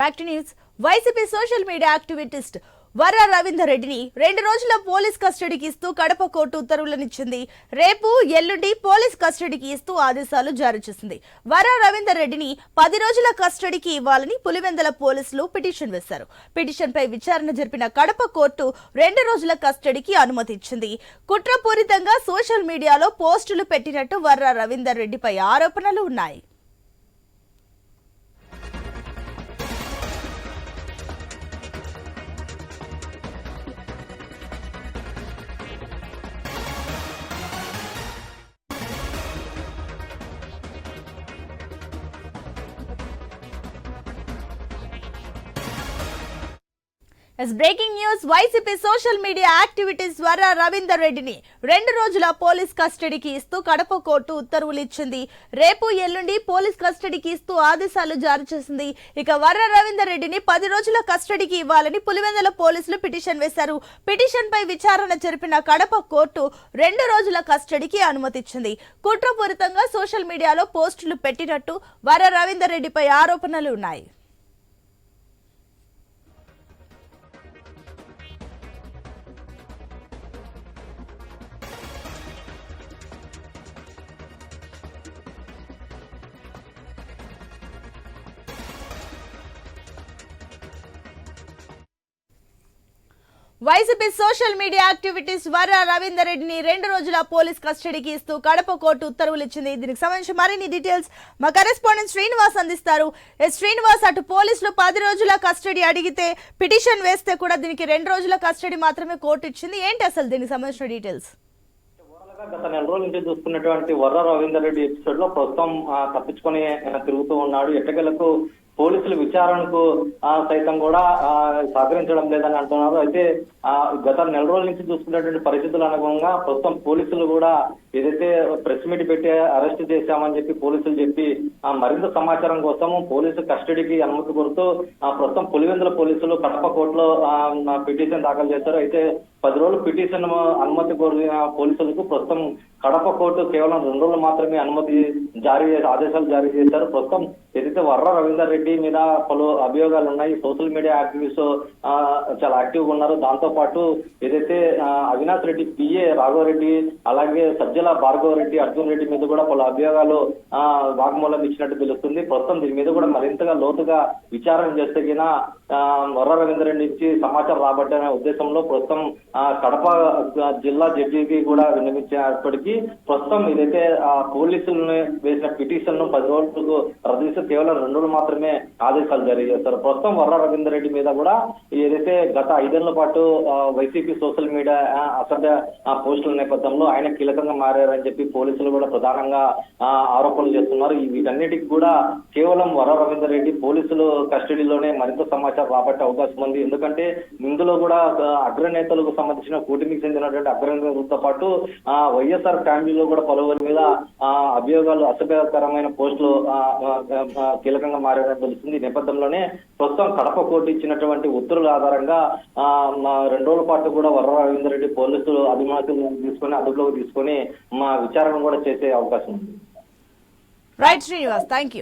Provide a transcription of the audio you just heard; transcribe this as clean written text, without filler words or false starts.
Back to news. YCP social media activist Varra Ravinder రెడ్డిని 2 రోజుల police కస్టడీకి ఇస్తూ కడప కోర్టు ఉత్తర్వులనిచ్చింది. రేపు ఎల్లుండి పోలీస్ కస్టడీకి ఇస్తూ ఆదేశాలు జారీ చేసింది. వర్రా రవీందర్ రెడ్డిని 10 రోజుల కస్టడీకి ఇవ్వాలని పులివెందుల పోలీసులు పిటిషన్ వేశారు. పిటిషన్పై విచారణ జరిపిన కడప కోర్టు 2 రోజుల కస్టడీకి అనుమతి ఇచ్చింది. కుట్రపూరితంగా సోషల్ మీడియాలో పోస్టులు పెట్టినట్టు వర్రా రవీందర్ రెడ్డిపై ఆరోపణలు ఉన్నాయి. Breaking news. YCP social media activities Varra Ravinder రెడ్డిని 2 రోజుల పోలీస్ కస్టడీకి ఇస్తూ కడప కోర్టు ఉత్తర్వులు ఇచ్చింది. రేపు ఎల్లుండి పోలీస్ కస్టడీకి ఇస్తూ ఆదేశాలు జారీ చేసింది. ఇక వర్రా రవీందర్ రెడ్డిని 10 రోజుల కస్టడీకి ఇవ్వాలని పులివెందుల పోలీసులు పిటిషన్ వేశారు. పిటిషన్ పై విచారణ జరిపిన కడప కోర్టు 2 రోజుల కస్టడీకి అనుమతి ఇచ్చింది. కుట్రపూరితంగా సోషల్ మీడియాలో పోస్టులు పెట్టినట్టు వర్రా రవీందర్ రెడ్డిపై ఆరోపణలు ఉన్నాయి. YCP social media activities Varra Ravinder రెడ్డిని 2 రోజుల పోలీస్ కస్టడీకి ఇస్తూ కడప కోర్టు ఉత్తర్వులు ఇచ్చింది. దీనికి సంబంధించి మరిన్ని డీటెయిల్స్ మా కరెస్పాండెంట్ శ్రీనివాస్ అందిస్తారు. శ్రీనివాస్, అటు పోలీసులు 10 రోజుల కస్టడీ అడిగితే పిటిషన్ వేస్తే కూడా దీనికి 2 రోజుల కస్టడీ మాత్రమే కోర్టు ఇచ్చింది. ఏంటి అసలు దీనికి సంబంధించిన డీటెయిల్స్? గత 4 రోజుల నుంచి చూస్తున్నటువంటి వర్రా రవీందర్ రెడ్డి ఎపిసోడ్ లో ప్రస్తుతం తప్పించుకొని తిరుగుతూ ఉన్నాడు. ఎట్టకేలకు పోలీసులు విచారణకు సైతం కూడా సహకరించడం లేదని అంటున్నారు. అయితే గత 4 రోజుల నుంచి చూసుకున్నటువంటి పరిస్థితుల అనుగుణంగా ప్రస్తుతం పోలీసులు కూడా ఏదైతే ప్రెస్ మీట్ పెట్టి అరెస్ట్ చేశామని చెప్పి పోలీసులు చెప్పి మరింత సమాచారం కోసం పోలీసు కస్టడీకి అనుమతి కోరుతూ ప్రస్తుతం పులివెందుల పోలీసులు కడప కోర్టులో పిటిషన్ దాఖలు చేశారు. అయితే 10 రోజులు పిటిషన్ అనుమతి కోరిన పోలీసులకు ప్రస్తుతం కడప కోర్టు కేవలం 2 రోజులు మాత్రమే అనుమతి ఆదేశాలు జారీ చేశారు. ప్రస్తుతం ఏదైతే వర్రా రవీందర్ రెడ్డి మీద పలు అభియోగాలు ఉన్నాయి. సోషల్ మీడియా యాక్టివిస్ట్ చాలా యాక్టివ్ గా ఉన్నారు. దాంతో పాటు ఏదైతే అవినాష్ రెడ్డి పిఏ రాఘవరెడ్డి, అలాగే సజ్జల భార్గవ రెడ్డి, అర్జున్ రెడ్డి మీద కూడా పలు అభియోగాలు వాగ్మూలం ఇచ్చినట్టు తెలుస్తుంది. ప్రస్తుతం దీని మీద కూడా మరింతగా లోతుగా విచారణ చేస్తే వర్రా రవీందర్ రెడ్డి నుంచి సమాచారం రాబట్టే ఉద్దేశంలో ప్రస్తుతం కడప జిల్లా జడ్జికి కూడా విన్నవించినప్పటికీ ప్రస్తుతం ఏదైతే పోలీసులను వేసిన పిటిషన్ ను 10 రోజులకు రద్దు చేసి కేవలం 2 రోజులు మాత్రమే ఆదేశాలు జారీ చేస్తారు. ప్రస్తుతం వర్రా రవీందర్ రెడ్డి మీద కూడా ఏదైతే గత 5 ఏళ్ల పాటు వైసీపీ సోషల్ మీడియా అసభ్య పోస్టుల నేపథ్యంలో ఆయన కీలకంగా మారారని చెప్పి పోలీసులు కూడా ప్రధానంగా ఆరోపణలు చేస్తున్నారు. వీటన్నిటికి కూడా కేవలం వర్రా రవీందర్ రెడ్డి పోలీసులు కస్టడీలోనే మరింత సమాచారం రాబట్టే అవకాశం ఉంది. ఎందుకంటే ఇందులో కూడా అగ్రనేతలకు సంబంధించిన కూటమికి చెందినటువంటి అగ్రనేతలతో పాటు వైఎస్ఆర్ ఫ్యామిలీలో కూడా పలువురి మీద అభియోగాలు అసభ్యకరమైన పోస్టులు కీలకంగా మారారని తెలుస్తుంది. ఈ నేపథ్యంలోనే ప్రస్తుతం కడప కోర్టు ఇచ్చినటువంటి ఉత్తర్వుల ఆధారంగా 2 రోజుల పాటు కూడా వర్రా రవీందర్ రెడ్డి పోలీసులు అదుపులోకి తీసుకొని విచారణ కూడా చేసే అవకాశం ఉంది. Right Srinivas, thank you.